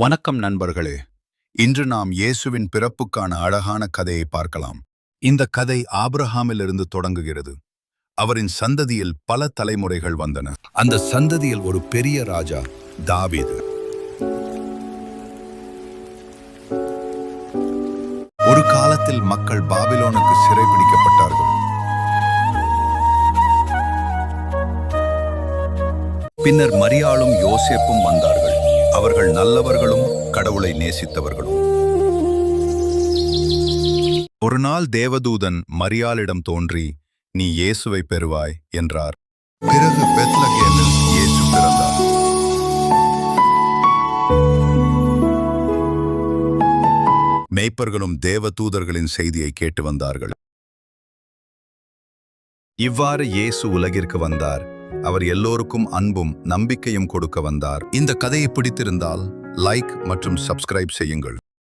வணக்கம் நண்பர்களே. இன்று நாம் இயேசுவின் பிறப்புக்கான அழகான கதையை பார்க்கலாம். இந்த கதை ஆபிரகாமிலிருந்து தொடங்குகிறது. அவரின் சந்ததியில் பல தலைமுறைகள் வந்தன. அந்த சந்ததியில் ஒரு பெரிய ராஜா தாவீது. ஒரு காலத்தில் மக்கள் பாபிலோனுக்கு சிறைபிடிக்கப்பட்டார்கள். பின்னர் மரியாளும் யோசேப்பும் வந்தார்கள். அவர்கள் நல்லவர்களும் கடவுளை நேசித்தவர்களும். ஒரு நாள் தேவதூதன் மரியாளிடம் தோன்றி, நீ இயேசுவை பெறுவாய் என்றார். பிறகு பெத்லகேமில் இயேசு பிறந்தார். மேய்ப்பர்களும் தேவதூதர்களின் செய்தியை கேட்டு வந்தார்கள். இவ்வாறு இயேசு உலகிற்கு வந்தார். அவர் எல்லோருக்கும் அன்பும் நம்பிக்கையும் கொடுக்க வந்தார். இந்த கதையை பிடித்திருந்தால் லைக் மற்றும் சப்ஸ்கிரைப் செய்யுங்கள்.